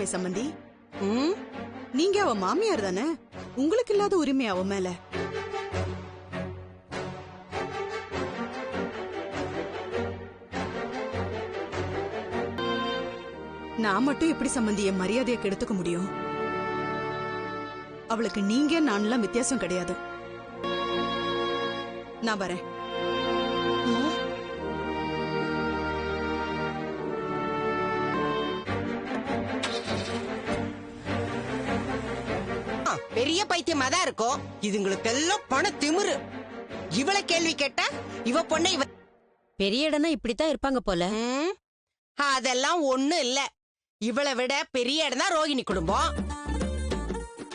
இருக்கலாமே சம்பந்தி. நீங்க அவ மாமியார் தானே, உங்களுக்கு இல்லாத உரிமை அவ மேல. நான் மட்டும் எப்படி சம்பந்தி என் மரியாதையை கெடுத்துக்க முடியும்? அவளுக்கு நீங்க நான்லாம் வித்தியாசம் கிடையாது. நான் வரேன். பெரிய பைத்தியமா தான் இருக்கும். இதுங்களுக்கு எல்லாம் பண திமிரு. இவள கேள்வி கேட்டா இவ பொண்ணை பெரிய இடம்னா இப்படித்தான் இருப்பாங்க போல. அதெல்லாம் ஒண்ணு இல்ல. இவளை விட பெரிய இடம் தான் ரோகிணி குடும்பம்.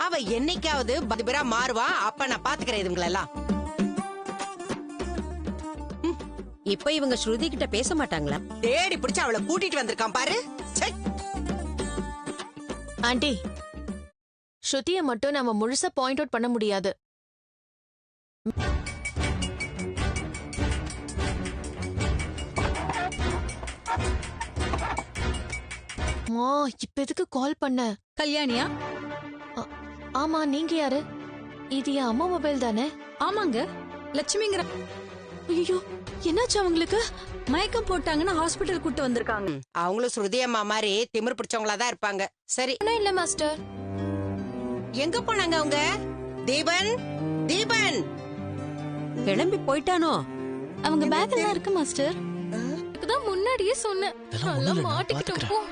அவ என்னைக்காவது பதிபரா மாறுவா. அப்ப நான் பாத்துக்கிறேன் இதுங்களெல்லாம். இப்ப இவங்க ஸ்ருதி கிட்ட பேச மாட்டாங்களா? தேடி பிடிச்சு அவளை கூட்டிட்டு வந்திருக்கான் பாரு. ஆண்டி, ஸ்ருதியை மட்டும் நம்ம முழுசா பாயிண்ட் அவுட் பண்ண முடியாது. இப்ப எதுக்கு கால் பண்ண? கல்யாணியா? ஆமா, நீங்க யாரு? இது என் அம்மா மொபைல் தானே? ஆமாங்க, லட்சுமிங்கிற. ஐயோ, என்னாச்சு அவங்களுக்கு? மயக்கம் போட்டாங்கன்னு ஹாஸ்பிட்டல் கூட்டு வந்திருக்காங்க. அவங்களும் ஸ்ருதி அம்மா மாதிரி திமிர் பிடிச்சவங்களா தான் இருப்பாங்க. சரி, இல்ல மாஸ்டர். எங்க போனாங்க அவங்க? தீபன், தீபன் கிளம்பி போயிட்டானோ? அவங்க பேக்ல தான் இருக்கு மாஸ்டர். அதுதான் முன்னாடியே சொன்னேன். நல்லா மாட்டிக்கிட்டோம்.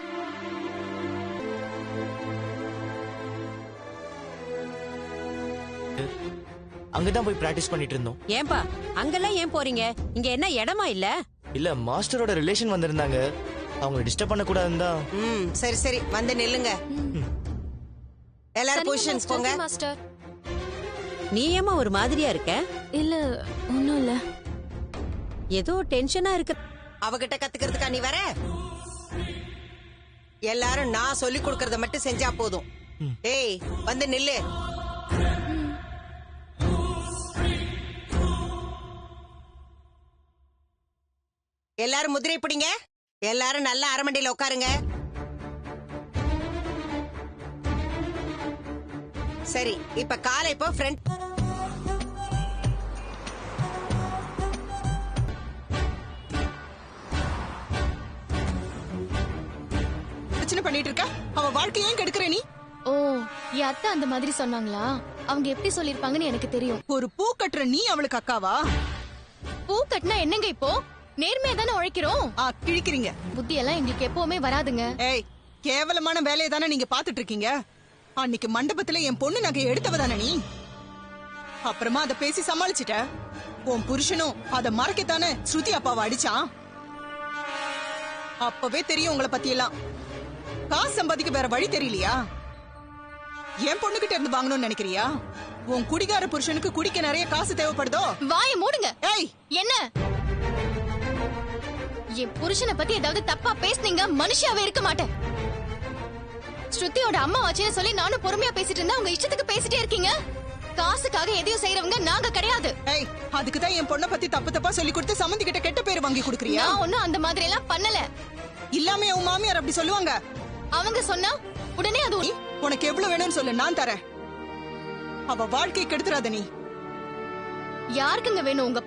அங்கதான் போய் பிராக்டிஸ் பண்ணிட்டு இருந்தோம். ஏன்பா அங்கெல்லாம் ஏன் போறீங்க? இங்க என்ன இடமா இல்ல? இல்ல, மாஸ்டரோட ரிலேஷன் வந்திருந்தாங்க. அவங்க டிஸ்டர்ப் பண்ண கூடாதுன்னு தான். சரி சரி, வந்து நில்லுங்க. எல்லாரும் பொசிஷன்ஸ் போங்க. மாஸ்டர், நீ ஏமா ஒரு மாதிரியா இருக்க? இல்ல ஒண்ணும் இல்ல. ஏதோ டென்ஷனா இருக்கு. அவகிட்ட கத்துக்கிறதுக்கா நீ வர? எல்லாரும் நான் சொல்லி கொடுக்கறத மட்டும் செஞ்சா போதும். ஏய், வந்து நில்லு. எல்லாரும் முதிரை பிடிங்க. எல்லாரும் நல்ல அரமண்டையில உட்காருங்க. சரி, இப்ப காலை இப்போ ஃப்ரண்ட். பிரச்சனை பண்ணிட்டு இருக்க. அவ வாழ்க்கையை ஏன் கெடுக்கிற நீ? ஓ, என் அத்தை அந்த மாதிரி சொன்னாங்களா? அவங்க எப்படி சொல்லிருப்பாங்கன்னு எனக்கு தெரியும். ஒரு பூ கட்டுற நீ அவளுக்கு அக்காவா? பூ கட்டினா என்னங்க இப்போ? நேர்மையா தானே உழைக்கிறோம். கிழிக்கிறீங்க. புத்தி எல்லாம் எங்களுக்கு எப்பவுமே வராதுங்க. ஏய், கேவலமான வேலையை தானே நீங்க பாத்துட்டு இருக்கீங்க. அன்னைக்கு மண்டபத்துல என் பொண்ணு நகை எடுத்தவ தானே நீ. அப்புறமா அத பேசி சமாளிச்சுட்ட. உன் புருஷனும் அத மறக்கத்தானே ஸ்ருதி அப்பாவை அடிச்சான். அப்பவே தெரியும் உங்களை பத்தி எல்லாம். காசு சம்பாதிக்க வேற வழி தெரியலையா? என் பொண்ணு கிட்ட இருந்து வாங்கணும்னு நினைக்கிறியா? உன் குடிகார புருஷனுக்கு குடிக்க நிறைய காசு தேவைப்படுதோ? வாய மூடுங்க. ஏய், என்ன? என் புருஷனை பத்தி ஏதாவது தப்பா பேசுனீங்க மனுஷியாவே இருக்க மாட்டேன். ஸ்ருதியோட அம்மா வச்சுன்னு சொல்லி நானும் பொறுமையா பேசிட்டு இருந்தா உங்க இஷ்டத்துக்கு பேசிட்டே இருக்கீங்க. காசுக்காக எதையும் செய்யறவங்க நாங்க கிடையாது. ஏய், அதுக்குதான் என் பொண்ணை பத்தி தப்பு தப்பா சொல்லி கொடுத்து சம்மந்தி கிட்ட கெட்ட பேர் வாங்கி கொடுக்கறியா? நான் ஒண்ணும் அந்த மாதிரி எல்லாம் பண்ணல. இல்லாம உன் மாமியார் அப்படி சொல்லுவாங்க. அவங்க சொன்னா உடனே அது உனக்கு எவ்வளவு வேணும்னு சொல்லு, நான் தரேன். அவ வாழ்க்கை கெடுத்துறாத நீ. யாருக்குங்க வேணும்? உங்க